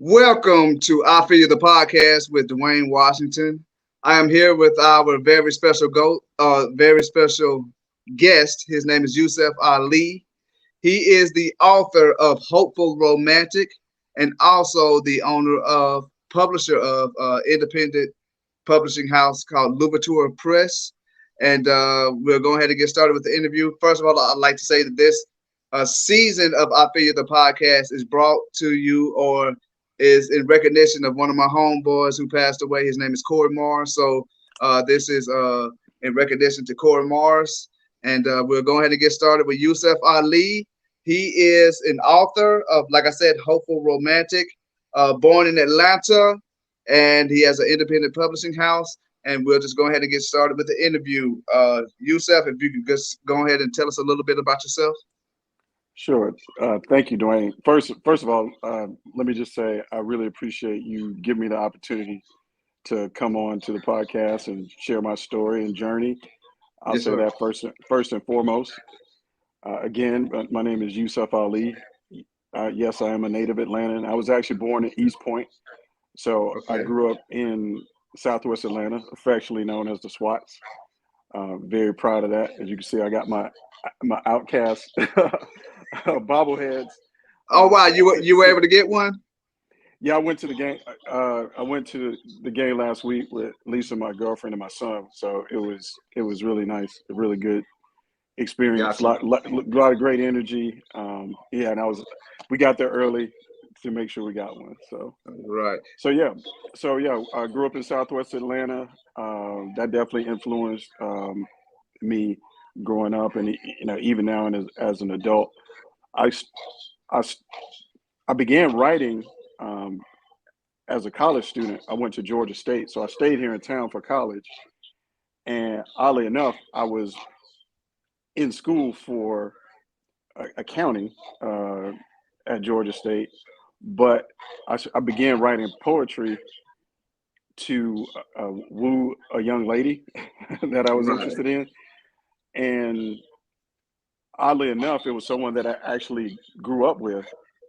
Welcome to I Feel You, the podcast with Dwayne Washington. I am here with our very special guest. His name is Yusef Ali. He is the author of Hopeful Romantic and also the publisher of independent publishing house called Louverture Press. And we'll go ahead and get started with the interview. First of all, I'd like to say that this season of I Feel You, the podcast is brought to you or is in recognition of one of my homeboys who passed away. His name is Corey Morris. So this is in recognition to Corey Morris. And we'll go ahead and get started with Yusef Ali. He is an author of, like I said, Hopeful Romantic, born in Atlanta, and he has an independent publishing house. And we'll just go ahead and get started with the interview. Yusef, if you could just go ahead and tell us a little bit about yourself. Sure. Thank you, Dwayne. First of all, let me just say I really appreciate you giving me the opportunity to come on to the podcast and share my story and journey. I'll Yes, say sir. that first and foremost. Again, my name is Yusef Ali. Yes, I am a native Atlantan. I was actually born in East Point, so I Okay. grew up in Southwest Atlanta, affectionately known as the SWATs. Very proud of that. As you can see, I got my Outcast bobbleheads. Oh wow, Si- you were si- able to get one? yeah, I went to the game. I went to the game last week with Lisa, my girlfriend, and my son. So it was really nice, a really good experience. Gotcha. Lot of great energy. Yeah, and we got there early to make sure we got one. Right. So yeah, I grew up in Southwest Atlanta. That definitely influenced me growing up, and even now and as an adult, I s- I s- I began writing as a college student. I went to Georgia State, so I stayed here in town for college. And oddly enough, I was in school for accounting at Georgia State, but I began writing poetry to woo a young lady that I was Right. interested in. And oddly enough, it was someone that I actually grew up with,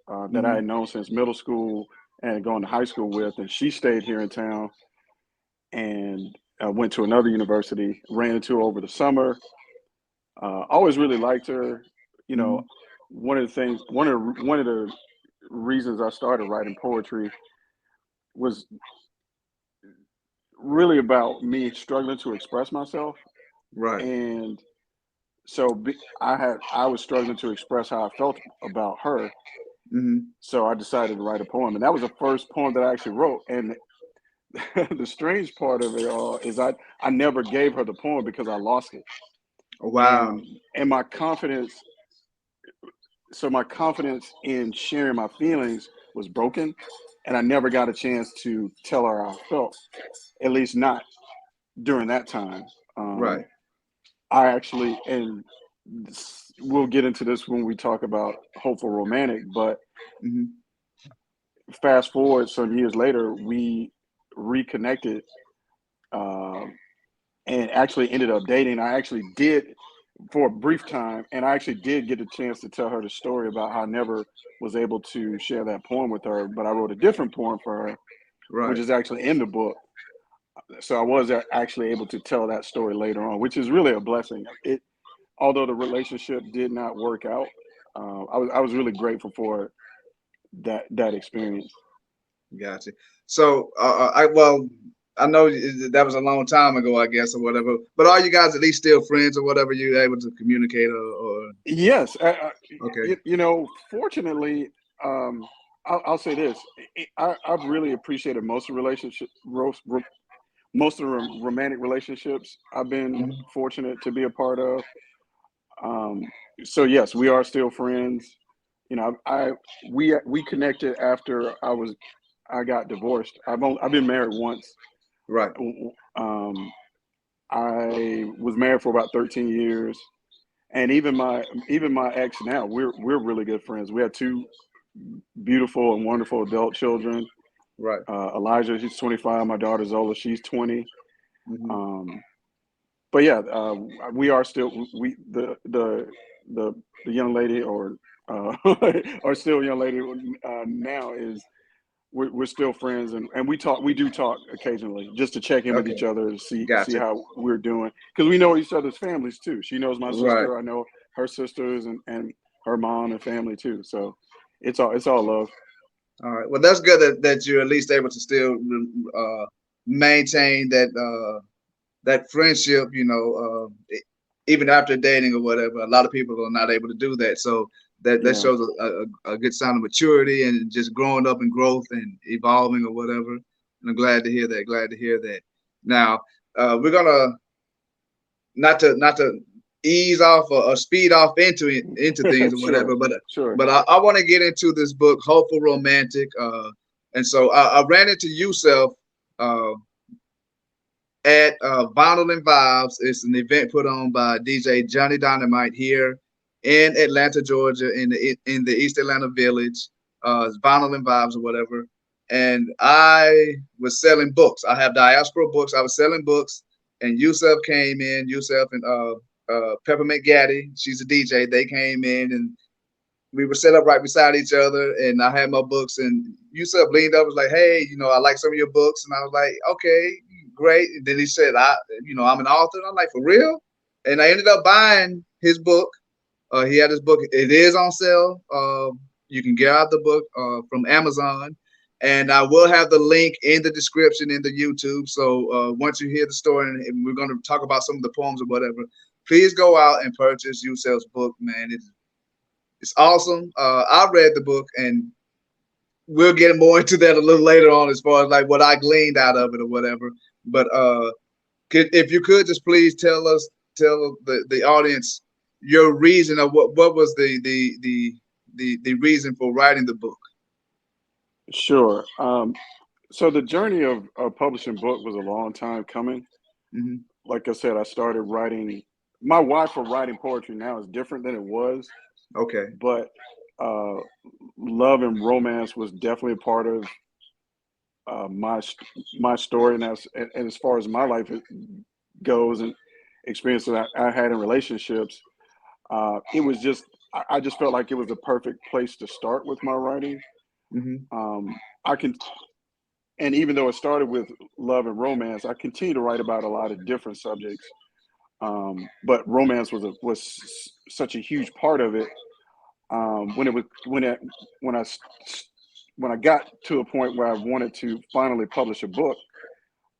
that I Hmm. had known since middle school and going to high school with. And she stayed here in town and went to another university, ran into her over the summer. Always really liked her. You know, Hmm. one of the reasons I started writing poetry was really about me struggling to express myself. Right. And I was struggling to express how I felt about her. Hmm. So I decided to write a poem, and that was the first poem that I actually wrote. And the strange part of it all is I never gave her the poem because I lost it, Wow. and my confidence in sharing my feelings was broken, and I never got a chance to tell her how I felt, at least not during that time. Um, Right. I actually, and we'll get into this when we talk about hopeful romantic, but Hmm. fast forward some years later, we reconnected, um, and actually ended up dating. I actually did for a brief time, and I actually did get a chance to tell her the story about how I never was able to share that poem with her, but I wrote a different poem for her, which Right. is actually in the book. So I was actually able to tell that story later on, which is really a blessing. Although the relationship did not work out, I was really grateful for that experience. Gotcha. So, I know that was a long time ago, I guess, or whatever. But are you guys at least still friends or whatever? You able to communicate or Yes, okay, fortunately, um, I'll say this: I've really appreciated most of the romantic relationships I've been hmm, fortunate to be a part of. Um, so yes, we are still friends. We connected after I got divorced. I've been married once. right, Um, I was married for about 13 years, and even my ex now, we're really good friends. We have two beautiful and wonderful adult children. right, Elijah, she's 25. My daughter Zola, she's 20. hmm, Um, but yeah, we are still we the the young lady or or still young lady now is we're still friends, and we do talk occasionally just to check in with Okay, each other to see gotcha. how we're doing, because we know each other's families too. She knows my Right. sister, I know her sisters, and her mom and family too. So it's all love. All right. Well, that's good that you're at least able to still maintain that friendship. Even after dating or whatever. A lot of people are not able to do that. So that Yeah, shows a good sign of maturity and just growing up and growth and evolving or whatever. And I'm glad to hear that. Glad to hear that. Now, we're gonna not to ease off or speed off into things or whatever, sure, but sure. but I want to get into this book, Hopeful Romantic. And so I ran into Yusef uh, at Vinyl and Vibes. It's an event put on by DJ Johnny Dynamite here in Atlanta, Georgia, in the East Atlanta Village. It's Vinyl and Vibes or whatever. And I was selling books. I have diaspora books. I was selling books, and Yusef came in. Yusef and Peppermint Gaddy, she's a DJ. They came in, and we were set up right beside each other, and I had my books, and Yusuf leaned up, was like, "Hey, I like some of your books," and I was like, "Okay, great." And then he said, I'm an author." And I'm like, "For real?" And I ended up buying his book. He had his book. It is on sale. You can get out the book from Amazon, and I will have the link in the description in the YouTube. So once you hear the story, and we're going to talk about some of the poems or whatever, please go out and purchase Yusef's book, man. It's awesome. I read the book, and we'll get more into that a little later on, as far as like what I gleaned out of it or whatever. But if you could just please tell the audience your reason of what was the reason for writing the book. Sure. So the journey of publishing book was a long time coming. Hmm. Like I said, I started writing. My why for writing poetry now is different than it was, Okay. but uh, love and romance was definitely a part of my story, and as far as my life goes and experiences I had in relationships, it was just I just felt like it was the perfect place to start with my writing. Hmm. I can And even though it started with love and romance, I continue to write about a lot of different subjects. But romance was such a huge part of it. When it was when I s- when I got to a point where I wanted to finally publish a book,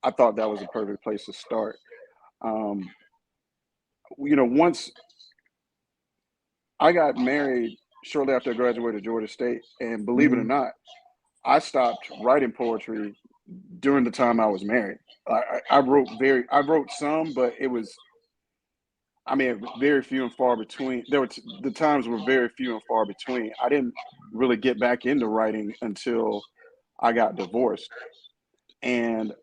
I thought that was a perfect place to start. Um, Once I got married shortly after I graduated Georgia State, and believe it or Hmm. not, I stopped writing poetry during the time I was married. I wrote some, but it was, I mean, very few and far between. The times were very few and far between. I didn't really get back into writing until I got divorced, and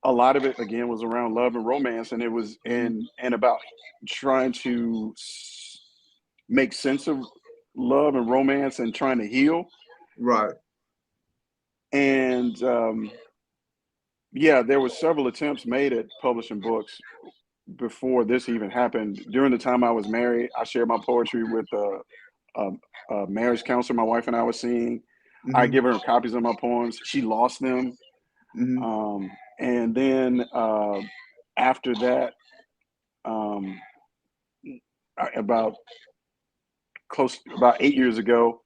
a lot of it again was around love and romance, and it was Hmm. and about trying to make sense of love and romance and trying to heal. Right. And yeah, there were several attempts made at publishing books before this even happened. During the time I was married, I shared my poetry with a, a marriage counselor my wife and I was seeing. I Hmm. give her copies of my poems. She lost them. Hmm. And then after that, um, about about 8 years ago,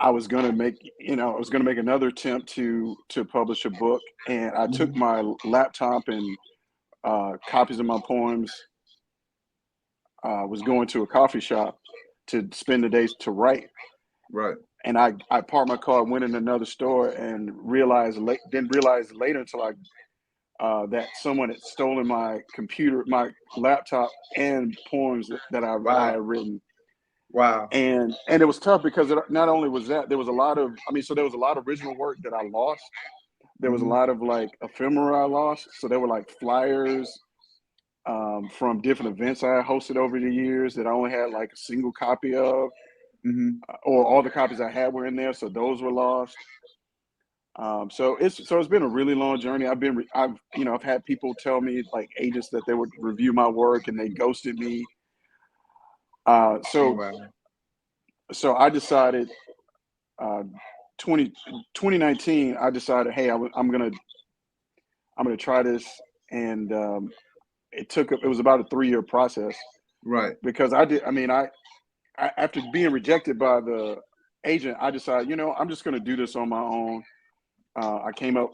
I was gonna make another attempt to publish a book, and I took Hmm. my laptop and copies of my poems. Was going to a coffee shop to spend the days to write, Right. and I parked my car, went in another store, and didn't realize later until I that someone had stolen my computer, my laptop, and poems that I Wow. had written. Wow. And it was tough because not only was that, there was a lot of, I mean, so there was a lot of original work that I lost. There was a Hmm. lot of like ephemera I lost. So there were like flyers from different events I had hosted over the years that I only had like a single copy of, Hmm. or all the copies I had were in there, so those were lost. So it's been a really long journey. I've had people tell me, like agents, that they would review my work and they ghosted me. Uh, so Wow. so I decided. uh, 2019, I decided, hey, I'm gonna try this, and it was about a 3 year process Right. because I after being rejected by the agent, I decided, I'm just gonna do this on my own. I came up.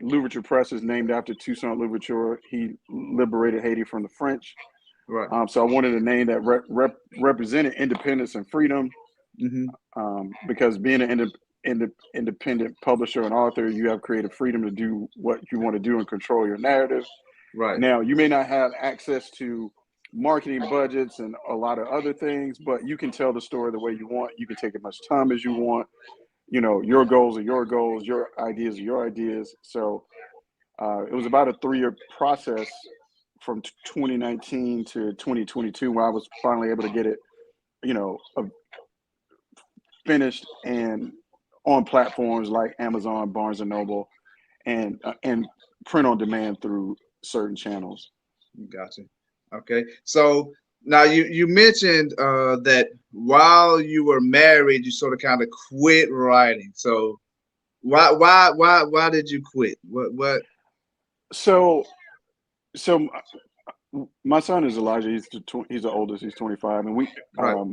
Louverture Press is named after Toussaint Louverture. He liberated Haiti from the French. Right. So I wanted a name that represented independence and freedom. Hmm. Because being an independent publisher and author, you have creative freedom to do what you want to do and control your narrative. Right. Now, you may not have access to marketing budgets and a lot of other things, but you can tell the story the way you want. You can take as much time as you want. Your goals are your goals, your ideas are your ideas. So it was about a 3 year process from 2019 to 2022 where I was finally able to get it, finished and on platforms like Amazon, Barnes and Noble, and print on demand through certain channels. Gotcha. Okay. So now you mentioned that while you were married, you sort of kind of quit writing. So why did you quit? What? So so my son is Elijah. He's the oldest. He's 25, and Right.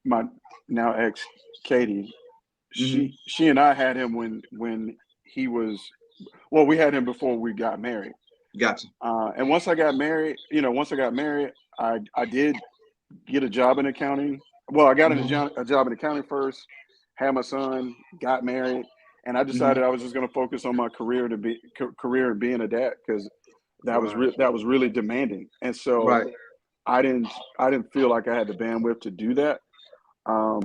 my now ex Katie. Hmm. She and I had him when he was, well, we had him before we got married. Gotcha. And once I got married, I did get a job in accounting. Well, I got Hmm. a job in accounting first, had my son, got married, and I Hmm. decided I was just going to focus on my career and being a dad because Right. that was really demanding. And so Right. I didn't I didn't feel like I had the bandwidth to do that. Um,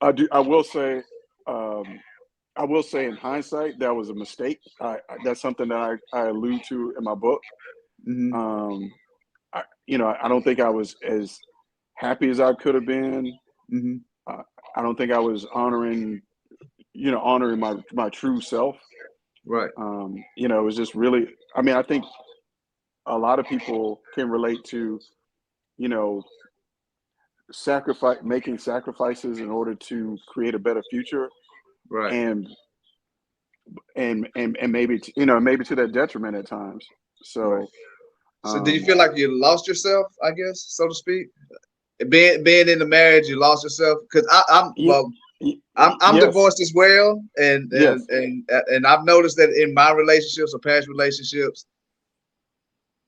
I will say, um, in hindsight, that was a mistake. That's something that I allude to in my book. Hmm. Um, I don't think I was as happy as I could have been. Hmm. Uh, I don't think I was honoring my true self. Right. It was just really. I think a lot of people can relate to, you know, making sacrifices in order to create a better future, Right. and maybe maybe to their detriment at times. Right. So, So do you um, feel like you lost yourself, I guess, so to speak? Being in the marriage, you lost yourself? Because I'm yeah, well, I'm yes, divorced as well, and yes, I've noticed that in my relationships or past relationships,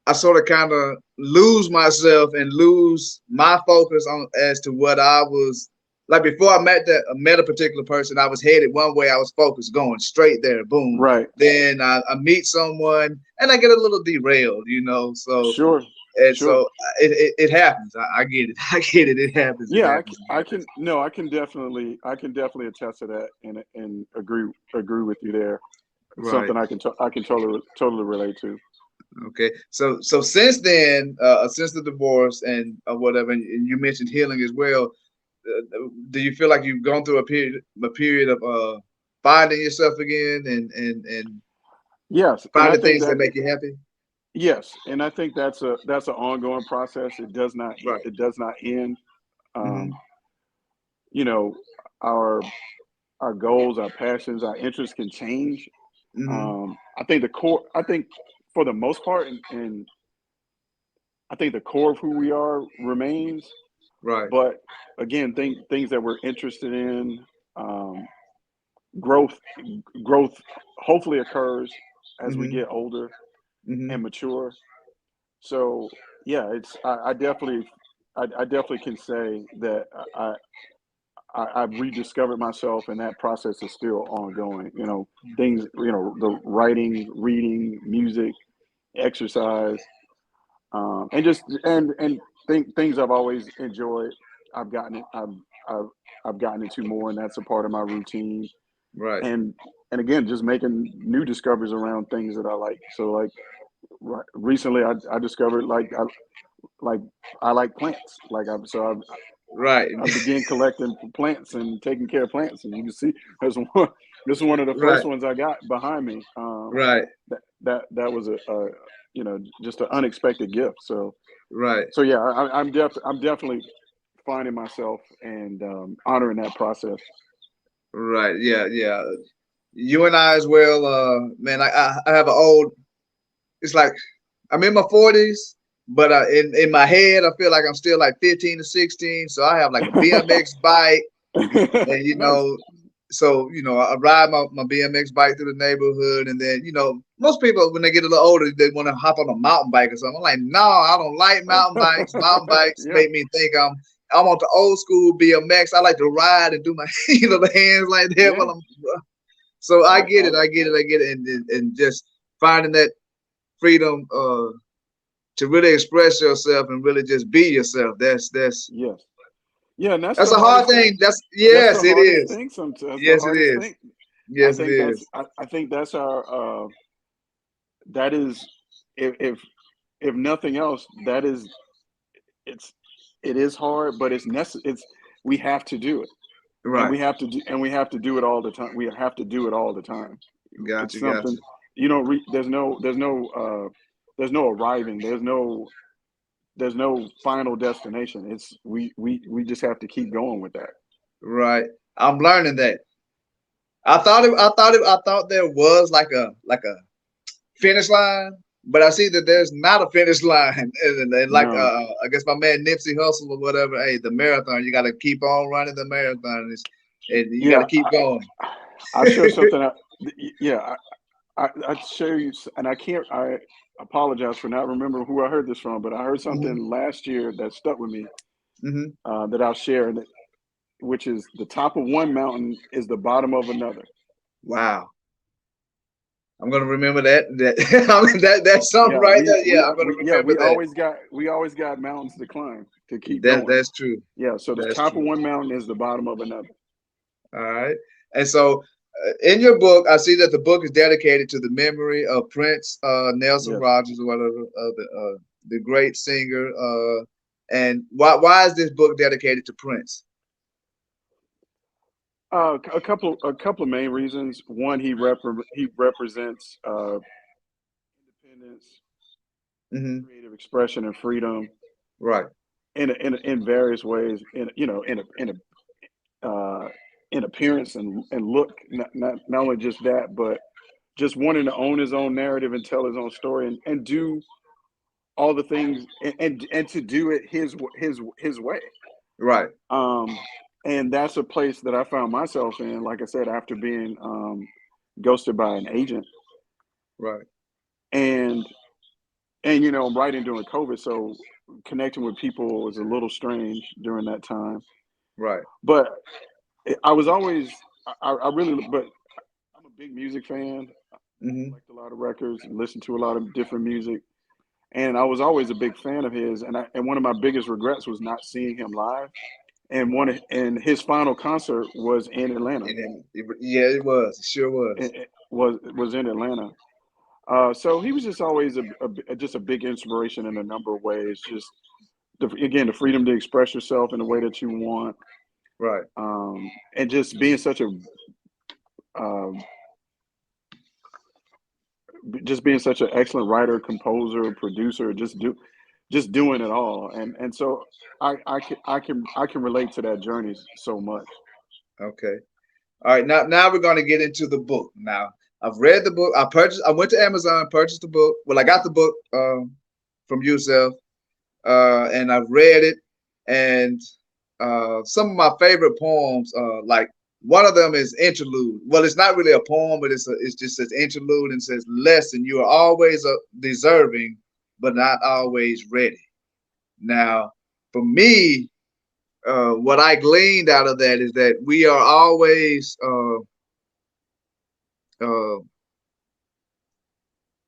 I sort of kind of lose myself and lose my focus on as to what I was like before met a particular person. I was headed one way. I was focused, going straight there, boom. right, Then I meet someone and I get a little derailed, So sure, and sure. so it happens. I get it. I get it. It happens. It Yeah, happens. It I happens. can no, I can definitely attest to that and agree with you there. It's Right. something I can totally relate to. Okay. So since then, since the divorce and whatever, and you mentioned healing as well. Do you feel like you've gone through a period of finding yourself again and Yes, and I finding think things that that make you happy? yes, and I think that's an ongoing process. Right. It does not end. Um, Hmm. you know, our goals, our passions, our interests can change. Hmm. I think for the most part, and I think the core of who we are remains. Right. But again, things that we're interested in, um, growth, growth hopefully occurs as we Hmm. get older Hmm. and mature. So yeah, I definitely can say that I've rediscovered myself, and that process is still ongoing. The writing, reading, music, exercise, and just and things I've always enjoyed. I've gotten it. I've I've gotten into more, and that's a part of my routine. Right. And again, just making new discoveries around things that I like. So like recently, I discovered like I like plants. Right. I began collecting plants and taking care of plants, and you can see there's one. This is one of the first Right. ones I got behind me. Right. That was a just an unexpected gift. So Right. yeah, I'm definitely finding myself and honoring that process. Right. Yeah. Yeah. You and I as well. Man, I have an old. It's like I'm in my 40s, but in my head, I feel like I'm still like 15 to 16. So I have like a BMX bike, and Nice. so I ride my BMX bike through the neighborhood, and then most people when they get a little older, they want to hop on a mountain bike or something. I'm like, no, I don't like mountain bikes. Mountain bikes Yeah, make me think I want the old school BMX. I like to ride and do my the hands like that yeah. while I'm. So I I, get I it, I get it, I get it, and just finding that freedom to really express yourself and really just be yourself. yes, yeah, and that's That's the a hard hardest thing. thing. That's That's the yes, it hardest is. thing. Sometimes that's the Yes, it hardest is. thing. Yes, it is. I think that's our that is if nothing else, that is it's it is hard, but it's necessary. It's we have to do it, and Right. we have to do it all the time. We have to do it all the time. It's Gotcha. something Gotcha. you don't. There's no arriving. There's no final destination. It's we just have to keep going with that. Right. I'm learning that. I thought there was like a finish line, but I see that there's not a finish line. And like No, I guess my man Nipsey Hussle or whatever. Hey, the marathon, you got to keep on running the marathon, and you got yeah, to keep going. I'll share something. Yeah, I share you, and I can't. I apologize for not remembering who I heard this from, but I heard Hmm. something last year that stuck with me Hmm. that I'll share, which is the top of one mountain is the bottom of another. Wow, I'm gonna remember that. That's something Yeah, right there. Yeah, I'm gonna remember that. we always got mountains to climb to keep That going. that's true. Yeah, so the That's top of true. one mountain is the bottom of another. All right. And so, in your book, I see that the book is dedicated to the memory of Prince Nelson Yes. Rogers, or whatever, the great singer. And why is this book dedicated to Prince? A couple of main reasons. One, he represents independence, Hmm. creative expression, and freedom Right. in various ways. Uh, in appearance and look. Not only just that, but just wanting to own his own narrative and tell his own story and do all the things and to do it his way. Right. Um, and that's a place that I found myself in. Like I said, after being ghosted by an agent, Right. and writing during COVID, so connecting with people was a little strange during that time. Right. But I was always, I really, but I'm a big music fan. I Hmm. collect a lot of records, listen to a lot of different music, and I was always a big fan of his. And one of my biggest regrets was not seeing him live. And his final concert was in Atlanta. Yeah, it was. It sure was. It was in Atlanta. So he was just always just a big inspiration in a number of ways. Just again, the freedom to express yourself in the way that you want, Right. and just being such a um, just being such an excellent writer, composer, producer, just doing it all. And so I can relate to that journey so much. Okay. All right. Now we're gonna get into the book. Now I've read the book. I purchased. I went to Amazon, purchased the book. Well, I got the book from Yusef, and I've read it. And some of my favorite poems, like one of them is interlude. Well, it's not really a poem, but it's just says interlude and says, "Lesson: You are always deserving, but not always ready." Now, for me, what I gleaned out of that is that we are always uh,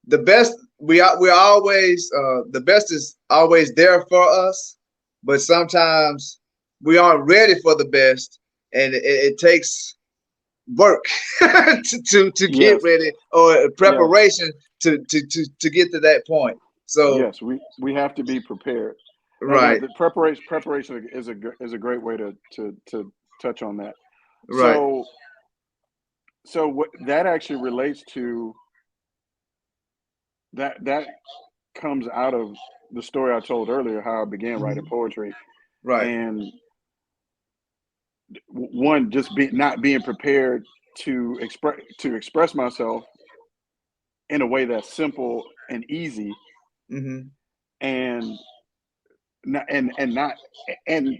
the best. We're always the best is always there for us, but sometimes we aren't ready for the best, and it takes work to get Yes, ready or yes, preparation to get to that point. So yes. We have to be prepared. Now right, the preparation is a great way to touch on that. right. So what that actually relates to that comes out of the story I told earlier, how I began writing Hmm. poetry. Right. And one, just not being prepared to express myself in a way that's simple and easy, Mm-hmm. and not and not and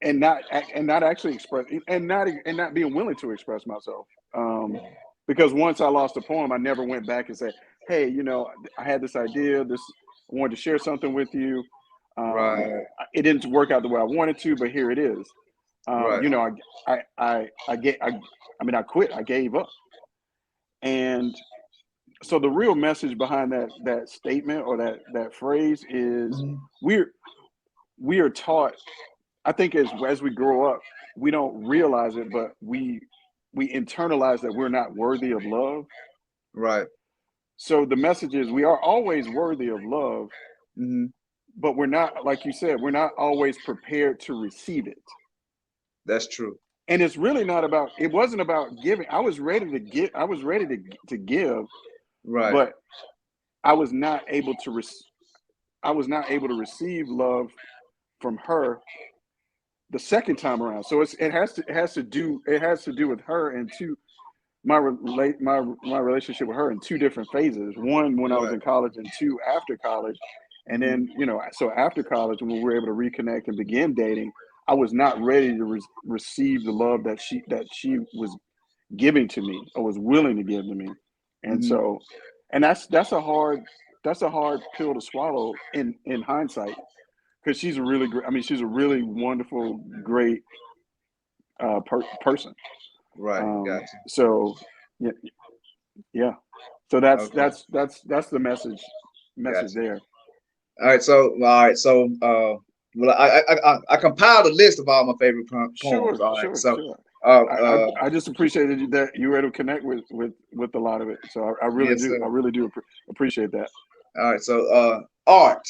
and not actually express, and not being willing to express myself. Because once I lost the poem, I never went back and said, "Hey, I had this idea. I wanted to share something with you. Um, Right. it didn't work out the way I wanted to, but here it is." Right. I quit. I gave up. And so the real message behind that statement, or that phrase, is Mm-hmm. we're we are taught. I think as we grow up, we don't realize it, but we internalize that we're not worthy of love. Right. So the message is, we are always worthy of love, Mm-hmm. but we're not, like you said, we're not always prepared to receive it. That's true. And it's really not about. It wasn't about giving. I was ready to give. I was ready to give, Right. but I was not able to. I was not able to receive love from her the second time around. So it has to do with her, and two, my relationship with her in two different phases. One, when I was Right. in college, and two, after college. And Mm-hmm. then, so after college, when we were able to reconnect and begin dating, I was not ready to receive the love that she was giving to me, or was willing to give to me. And Mm-hmm. so, and that's a hard pill to swallow in hindsight, because she's a really great. I mean, she's a really wonderful, great person. Right. Gotcha. So yeah, yeah. So that's Okay. that's that's that's the message Gotcha. there. Well, I compiled a list of all my favorite poems. Sure, All right. sure, So, sure. uh, I, I, uh, I just appreciated that you were able to connect with a lot of it. So I really yes, do. I sir. really do appreciate that. All right. So, art.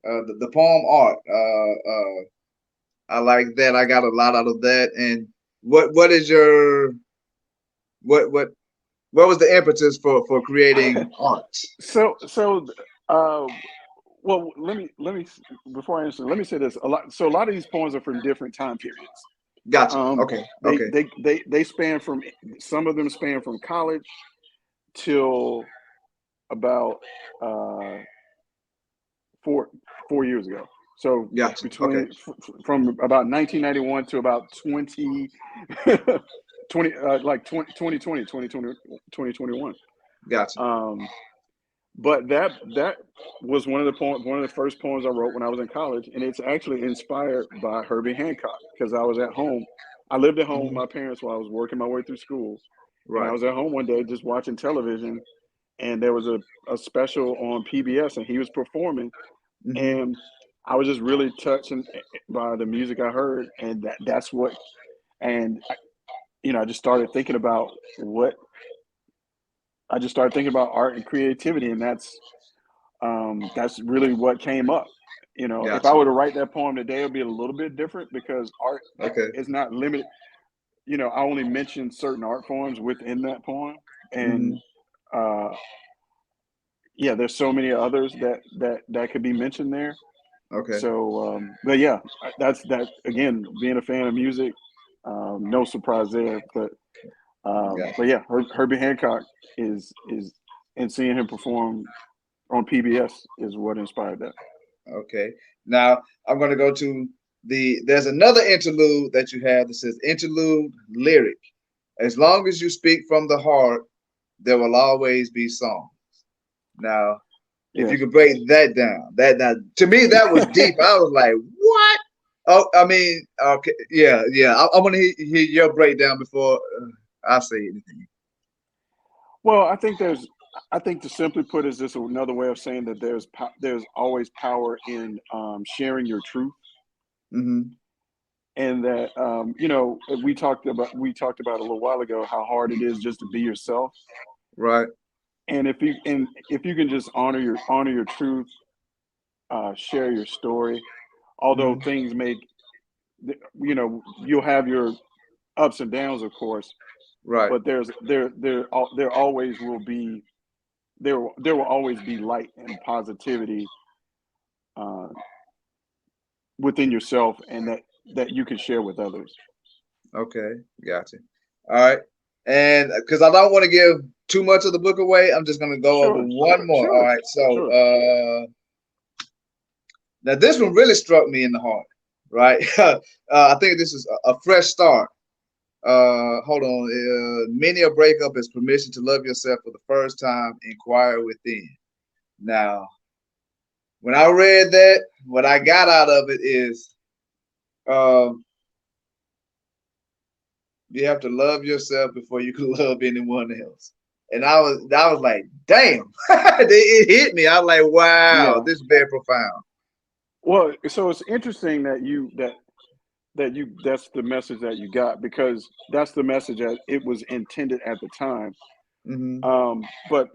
The poem art. I like that. I got a lot out of that. And what is your what what was the impetus for creating art? So uh, well, let me before I answer, let me say this. A lot of these poems are from different time periods. Gotcha. Um, Okay. they Okay. they they span from, some of them span from college till about uh, 4 years ago. So Gotcha. Okay. between from about 1991 to about 20, like 2021. Gotcha. Um, but that was one of the first poems I wrote when I was in college, and it's actually inspired by Herbie Hancock, because I was at home. I lived at home with Hmm. my parents while I was working my way through school, and I Right. was at home one day just watching television, and there was a special on PBS, and he was performing, Hmm. and I was just really touched by the music I heard, and that's what. And I just started thinking about what I just started thinking about art and creativity, and that's really what came up. If I Gotcha. were to write that poem today, it would be a little bit different, because art Okay. is not limited. I only mentioned certain art forms within that poem, and Hmm. uh, yeah, there's so many others that could be mentioned there. Okay. So, but yeah, that's that again. Being a fan of music, no surprise there. But Gotcha. yeah, Herbie Hancock is and seeing him perform on PBS is what inspired that. Okay. Now I'm going to go to there's another interlude that you have that says interlude lyric. As long as you speak from the heart, there will always be song. Now, if you Yes. could break that down, that to me that was deep. I was like, what? Oh, I mean, okay, yeah, yeah. I want to hear your breakdown before I say anything. Well, I think to simply put is just another way of saying that there's always power in sharing your truth, Hmm. and that we talked about a little while ago how hard it is just to be yourself. Right. And if you can just honor your truth, share your story, although Hmm. things you'll have your ups and downs, of course, Right. but there always will be there will always be light and positivity uh, within yourself, and that that you can share with others. Okay, gotcha. All right, and because I don't want to give too much of the book away, I'm just gonna go over Sure, one more. All sure, right, so sure. now this one really struck me in the heart. Right, I think this is a fresh start. Hold on. Many a breakup is permission to love yourself for the first time. Inquire within. Now, when I read that, what I got out of it is, um, you have to love yourself before you can love anyone else. And I was like, damn, it hit me. I was like, wow, Yeah. this is very profound. Well, so it's interesting that that's the message that you got, because that's the message that it was intended at the time. Hmm. But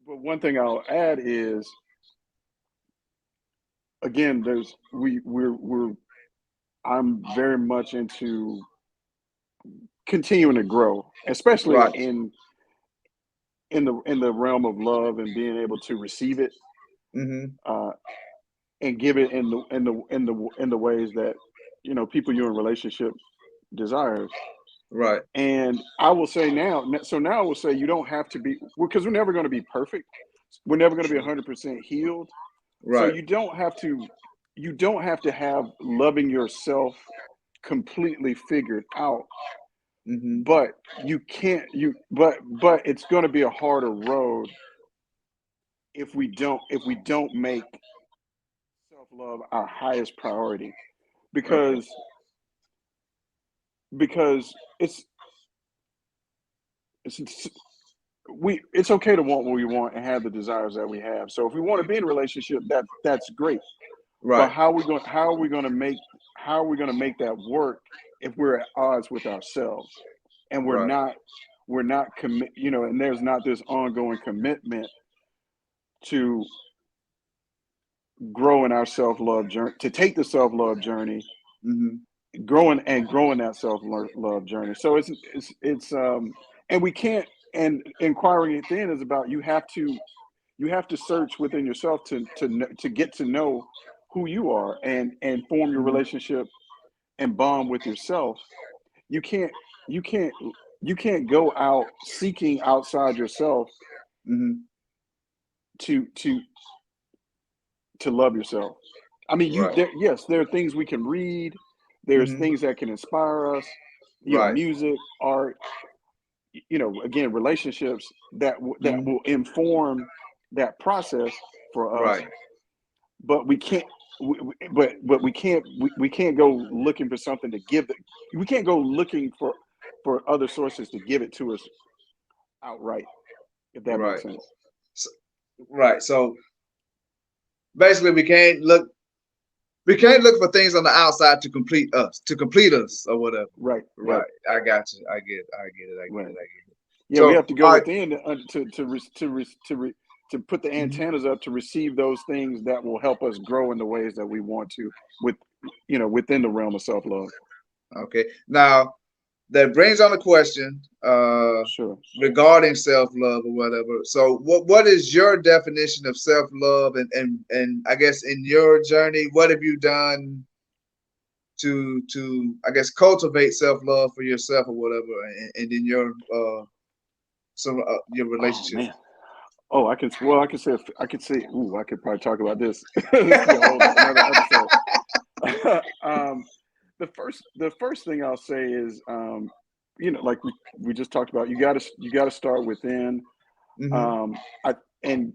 one thing I'll add is, again, there's we're I'm very much into continuing to grow, especially Right. in the realm of love and being able to receive it, Hmm. uh, and give it in the ways that people you're in relationship desires. Right. And I will say now, so now I will say you don't have to be, because we're never going to be perfect. We're never going to be True. 100% healed. So Right. you don't have to have loving yourself completely figured out, Hmm. but you can't you but it's going to be a harder road if we don't make self-love our highest priority, Okay. because because it's it's okay to want what we want and have the desires that we have. So if we want to be in a relationship, that's great. But Right. how are we going to make that work if we're at odds with ourselves, and we're Right. not commit, and there's not this ongoing commitment to grow in our self-love journey, to take the self-love journey, Hmm. growing that self-love journey. So it's and we can't, and inquiring within is about, you have to search within yourself to get to know who you are, and form your Hmm. relationship and bond with yourself. You can't you can't you can't go out seeking outside yourself Hmm. to to to love yourself. I mean, Right. yes, there are things we can read. There's Hmm. things that can inspire us, Right. music, art, again, relationships that Hmm. will inform that process for us. Right. But we can't. But we can't go looking for something to give. We can't go looking for other sources to give it to us outright, if that makes Right. sense. So, right. So basically, we can't look for things on the outside to complete us or whatever. Right, right, Right. I got you. I get it. I get it. I get it. right. I get it. Yeah, we So, have to go all right. within to put the Mhm. antennas up to receive those things that will help us grow in the ways that we want to, with within the realm of self love. Okay. Now that brings on a question Sure. regarding self love or whatever. So, what is your definition of self love, and I guess in your journey, what have you done to I guess cultivate self love for yourself or whatever, and in your Oh man. relationships. Oh, I can say, ooh, I could probably talk about this. This could be a whole another episode. um, the first thing I'll say is, like we just talked about, you got to start within. Hmm. Um, I and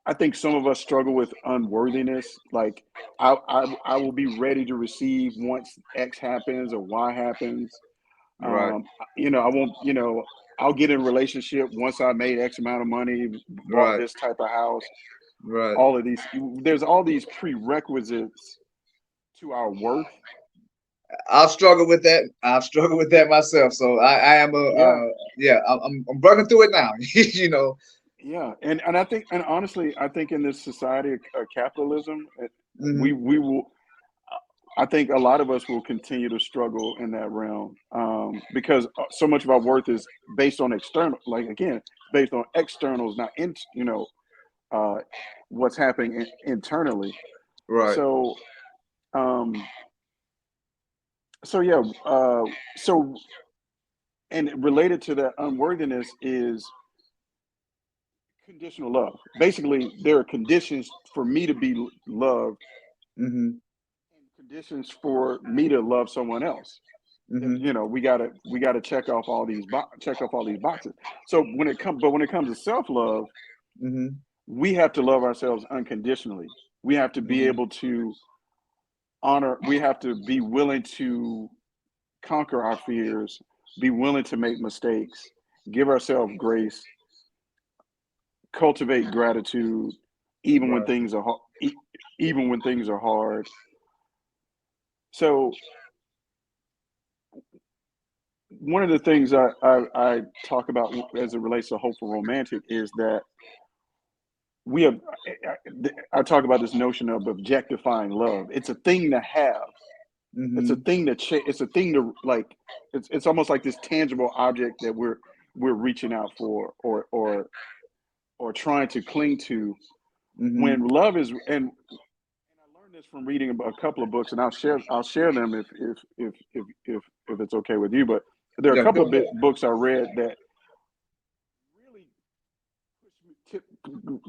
I think some of us struggle with unworthiness. Like, I will be ready to receive once X happens or Y happens. Right. I won't. I'll get in a relationship once I made X amount of money, bought Right. this type of house. Right. All of these, there's all these prerequisites to our worth. I've struggled with that. I've struggled with that myself. So I am a Yeah, yeah. I'm working through it now. you know. yeah, and I think, and honestly, I think in this society of capitalism, we Hmm. we will. I think a lot of us will continue to struggle in that realm, because so much of our worth is based on external. Like, again, based on externals, not uh, what's happening internally. Right. So, um, So yeah, so and related to that unworthiness is conditional love. Basically, there are conditions for me to be loved, Mm-hmm. conditions for me to love someone else. Mm-hmm. You know, we gotta check off all these boxes. So when it comes to self love, Mm-hmm. we have to love ourselves unconditionally. We have to be Mm-hmm. able to honor. We have to be willing to conquer our fears, be willing to make mistakes, give ourselves grace, cultivate gratitude, even when Right. things are even when things are hard. So one of the things I talk about as it relates to hopeful romantic is that we have I talk about this notion of objectifying love. It's a thing to have. It's a Mm-hmm. thing it's a thing to like. It's almost like this tangible object that we're reaching out for or trying to cling to. Mm-hmm. When love is and I learned this from reading a couple of books, and I'll share them if it's okay with you. But there are a Yeah, couple go of ahead. books I read that really tip,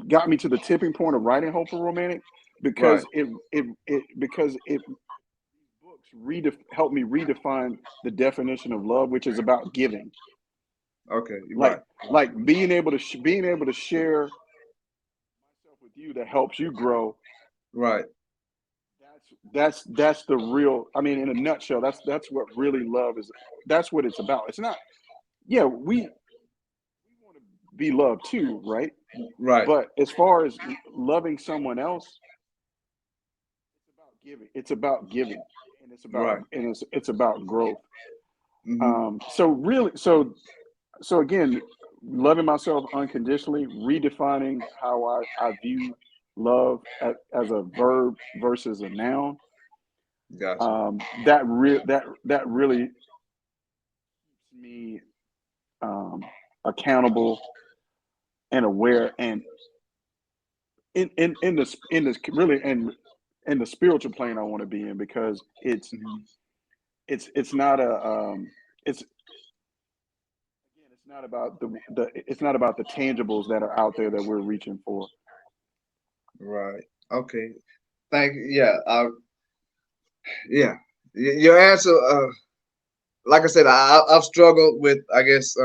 got me to the tipping point of writing Hopeful Romantic Right. because it books helped me redefine the definition of love, which is about giving, Okay. like Right. being able to share myself with you that helps you grow. Right. That's the real. I mean, in a nutshell, that's what really love is. That's what it's about. It's not. Yeah, we want to be loved too, right? Right. But as far as loving someone else, it's about giving, and Right. it's about growth. Mm-hmm. So really, so again, loving myself unconditionally, redefining how I view love as a verb versus a noun. Gotcha. That really keeps me um, accountable and aware, and in this really in the spiritual plane I want to be in, because Mm-hmm. it's not a it's again, it's not about it's not about the tangibles that are out there that we're reaching for. Right. Okay. Thank you. Yeah. Yeah. Your answer. Like I said, I've struggled with, I guess,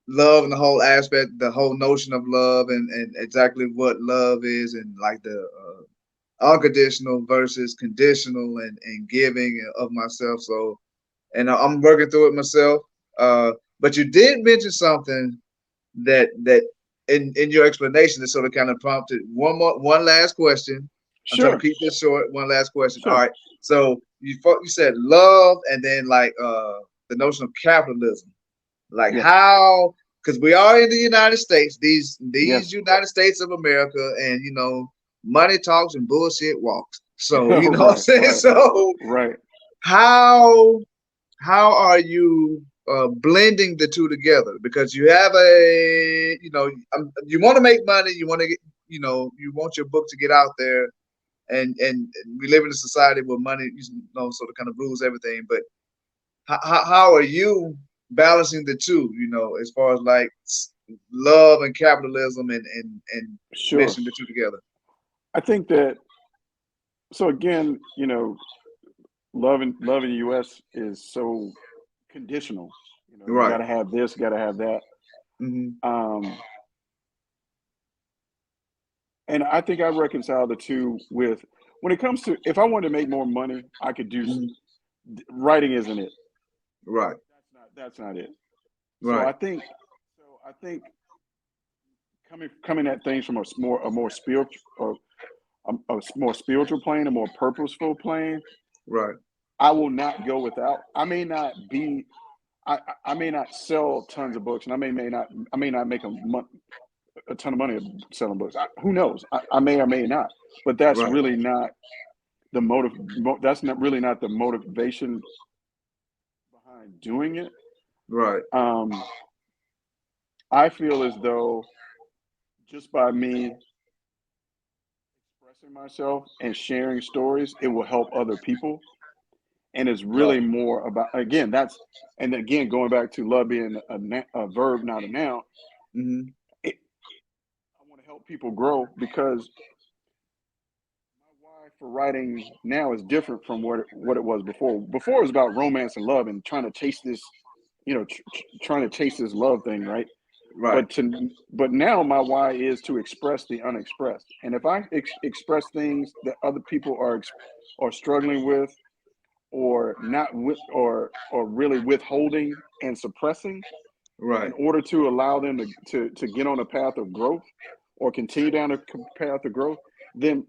love and the whole aspect, the whole notion of love, and exactly what love is, and like the unconditional versus conditional, and giving of myself. So, and I'm working through it myself. Uh, but you did mention something that in your explanation that sort of kind of prompted one last question. I'm trying to Sure, keep this short. One last question. All sure. right. So you said love, and then like the notion of capitalism, like Yeah. how, because we are in the United States, these Yes. United States of America, and money talks and bullshit walks. So what I'm Right. saying. Right. So Right. how how are you blending the two together? Because you have you want to make money, you want to get, you want your book to get out there, and we live in a society where money, sort of kind of rules everything. But how are you balancing the two? As far as like love and capitalism, and Sure. mixing the two together. I think that so again, loving the U.S. is so conditional. You got Right. to have this, got to have that. Hmm. Um, and I think I reconcile the two with when it comes to if I wanted to make more money, I could do Hmm. writing isn't it. Right. That's not it. So Right. I think coming at things from a more spiritual or a more spiritual plane, a more purposeful plane. Right. I will not go without. I may not be. I may not sell tons of books, and I may not make a ton of money selling books. Who knows? I may or may not. But that's Right. really not the motive. That's not really not the motivation behind doing it. Right. Um, I feel as though just by me expressing myself and sharing stories, it will help other people. And it's really Right. more about, again, and again, going back to love being a verb, not a noun. Mm-hmm. It, I want to help people grow because my why for writing now is different from what it was before. Before it was about romance and love and trying to chase this, trying to chase this love thing, right? Right. But now my why is to express the unexpressed. And if I express things that other people are struggling with, or not with, or really withholding and suppressing, in Right. order to allow them to get on a path of growth or continue down a path of growth, then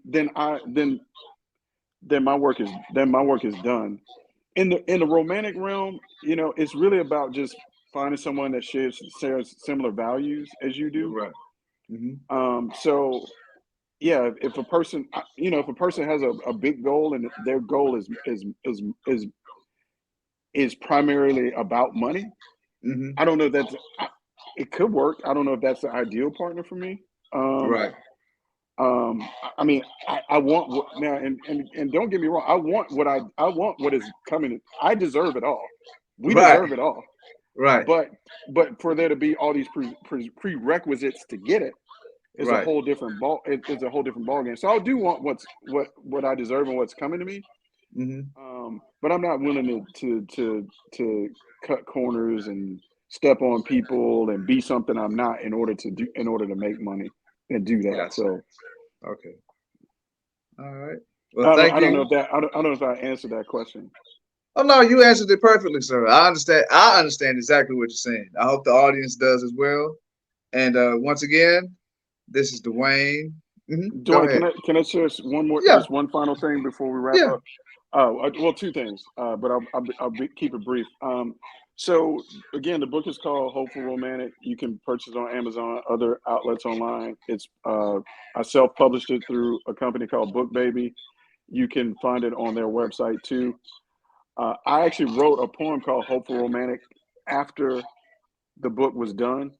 my work is done. In the romantic realm, it's really about just finding someone that shares similar values as you do. Right. Mm-hmm. So yeah, if a person, if a person has a big goal and their goal is primarily about money, Mm-hmm. I don't know if it could work. I don't know if that's the ideal partner for me. Um, Right. I mean, I want now, and don't get me wrong. I want what is coming. I deserve it all. We Right. deserve it all. Right. But for there to be all these prerequisites to get it is a Right. whole different ball. It's a whole different ball game. So I do want what I deserve and what's coming to me. Mm-hmm. But I'm not willing to cut corners and step on people and be something I'm not in order to make money and do that. Gotcha. So Okay. All right. Well, thank I don't know you. if that I don't know if I answered that question. Oh no, you answered it perfectly, sir. I understand. I understand exactly what you're saying. I hope the audience does as well. And once again, this is Dwayne. Go Dwayne, ahead. can I share Yeah. just one final thing before we wrap Yeah. up? Well, two things, but keep it brief. So again, the book is called Hopeful Romantic. You can purchase it on Amazon, other outlets online. It's I self-published it through a company called Book Baby. You can find it on their website too. I actually wrote a poem called Hopeful Romantic after the book was done,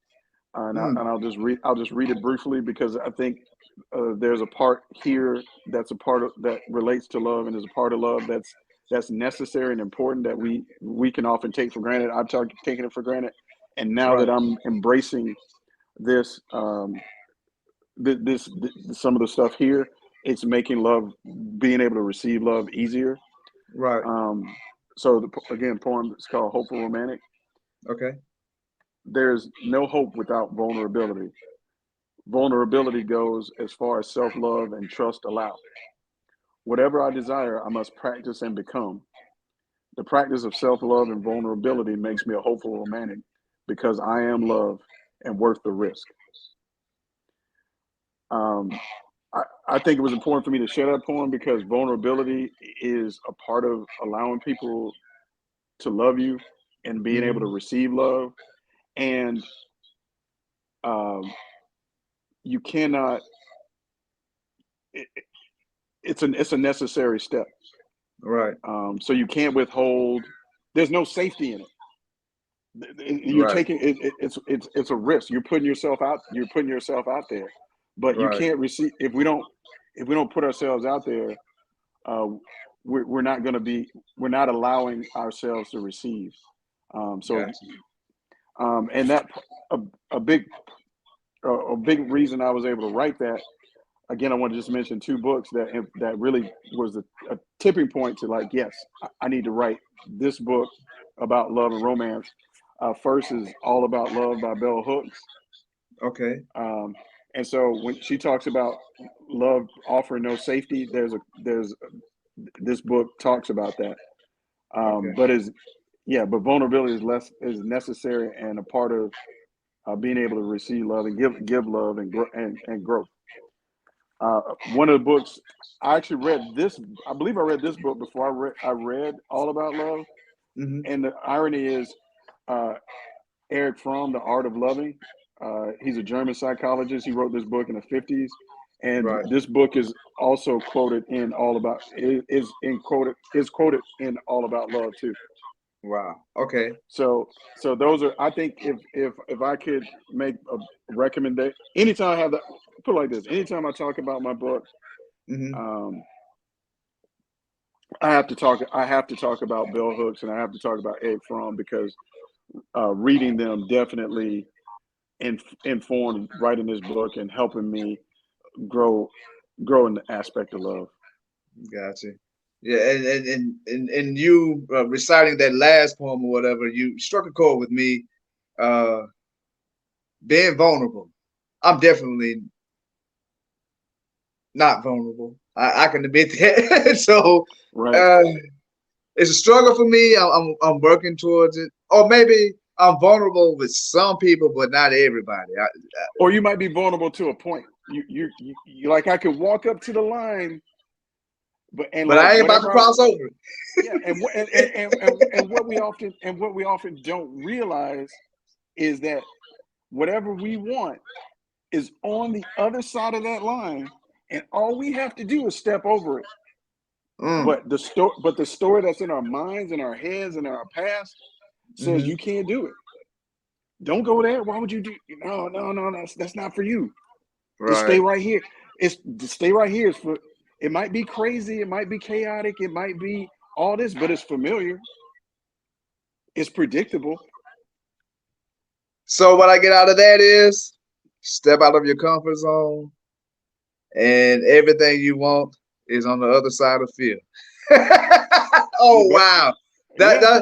Mm, and I'll just read it briefly because I think there's a part here that's a part of that relates to love, and there's a part of love that's necessary and important that we can often take for granted. Taken it for granted, and now that right. I'm embracing this, some of the stuff here, it's making love, being able to receive love easier. Right. Um, so again, poem is called Hopeful Romantic. Okay. There's no hope without vulnerability. Vulnerability goes as far as self love and trust allow. Whatever I desire, I must practice and become. The practice of self love and vulnerability makes me a hopeful romantic because I am love and worth the risk. Um, I think it was important for me to share that poem because vulnerability is a part of allowing people to love you and being able to Hmm. receive love. And um, you cannot, it, it's a necessary step. Right. So you can't withhold. There's no safety in it. You're Right. taking it's a risk. You're putting yourself out. You're putting yourself out there, but you Right. can't receive if we don't put ourselves out there. Uh, we're not going to be. We're not allowing ourselves to receive. So Gotcha. and that a, a big a big reason I was able to write that. Again, I want to just mention two books that really was a tipping point to like, yes, I need to write this book about love and romance. First is All About Love by Bell Hooks. Okay. Um, and so when she talks about love offering no safety, there's this book talks about that. Okay. But is yeah, but vulnerability is necessary and a part of being able to receive love and give love and growth. One of the books I actually read this. I believe I read this book before I read All About Love. Hmm. And the irony is, uh, Eric Fromm, The Art of Loving. He's a German psychologist. He wrote this book in the 50s, and Right. this book is also quoted in All About is quoted in All About Love too. Wow. Okay. So those are, I think, if I could make a recommendation, anytime I have that, put it like this, anytime I talk about my book, Hmm. um, I have to talk. I have to talk about bell hooks, and I have to talk about egg from, because reading them definitely informed writing this book and helping me grow in the aspect of love. Gotcha. Yeah, and you reciting that last poem or whatever, you struck a chord with me. Uh, being vulnerable. I'm definitely not vulnerable. I can admit that. So Right. uh, it's a struggle for me. I'm working towards it, or maybe I'm vulnerable with some people, but not everybody. Or you might be vulnerable to a point. You like, I could walk up to the line, but and But like I ain't about to whatever I, cross over it. yeah, and what we often don't realize is that whatever we want is on the other side of that line, and all we have to do is step over it. Mm, But the story that's in our minds and our heads and our past says hmm. you can't do it. Don't go there. Why would you do? No, no, no. That's not for you. Just stay Right. right here. It's just stay right here. It's for. It might be crazy. It might be chaotic. It might be all this, but it's familiar. It's predictable. So what I get out of that is step out of your comfort zone, and everything you want is on the other side of fear. Yeah, Oh wow, that yeah.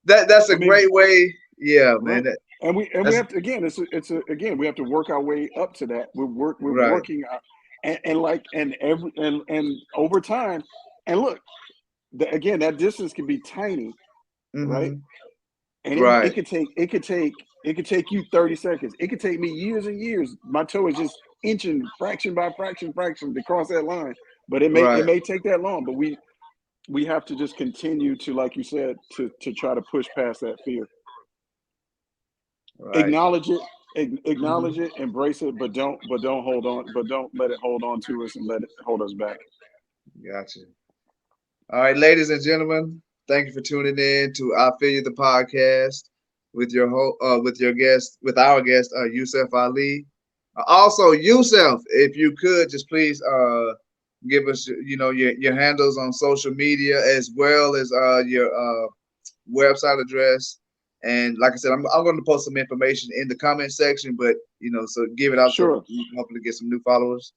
that that's a I mean, great way. Yeah, man. right. And we That's have to, again. It's again, we have to work our way up to that. We're right. working out, and over time, and look, again, that distance can be tiny, right? Hmm. And it Right. could take you 30 seconds. It could take me years and years. My toe is just inching fraction by fraction to cross that line. But it Right. may take that long. But we have to just continue to, like you said, to try to push past that fear. Right. Acknowledge it, acknowledge Hmm. it, embrace it, but don't hold on, but don't let it hold on to us and let it hold us back. Gotcha. All right, ladies and gentlemen, thank you for tuning in to I Feel You the podcast with with your guest, with our guest, Yusef Ali. Also, Yusef, if you could just please give us, your handles on social media as well as your website address. And like I said, I'm going to post some information in the comment section, but so give it out so Sure. you can hopefully get some new followers.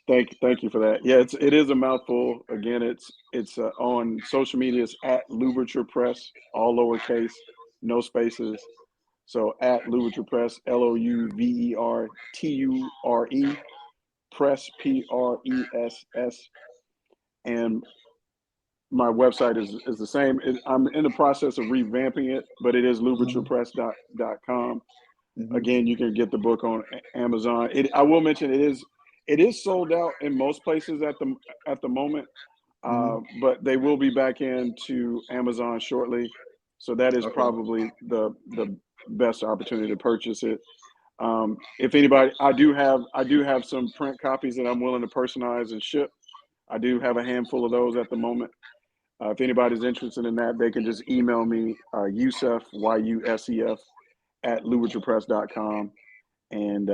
Thank you for that. Yeah, it is a mouthful. Again, it's on social media. It's at Louverture Press, all lowercase, no spaces. So at Louverture Press, Louverture, Press, Press, and my website is the same. I'm in the process of revamping it, but it is Hmm. louverturepress.com. Hmm. Again, you can get the book on Amazon. I will mention it is sold out in most places at the moment, Hmm. but they will be back into Amazon shortly. So that is Okay. probably the best opportunity to purchase it. If anybody, I do have some print copies that I'm willing to personalize and ship. I do have a handful of those at the moment. If anybody's interested in that, they can just email me, Yusef, Yusef, at louverturepress.com, and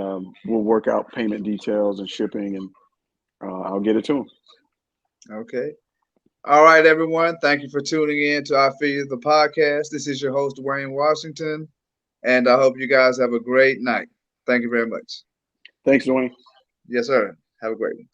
we'll work out payment details and shipping, and I'll get it to them. Okay. All right, everyone. Thank you for tuning in to I Feel You the podcast. This is your host, Dwayne Washington, and I hope you guys have a great night. Thank you very much. Thanks, Dwayne. Yes, sir. Have a great one.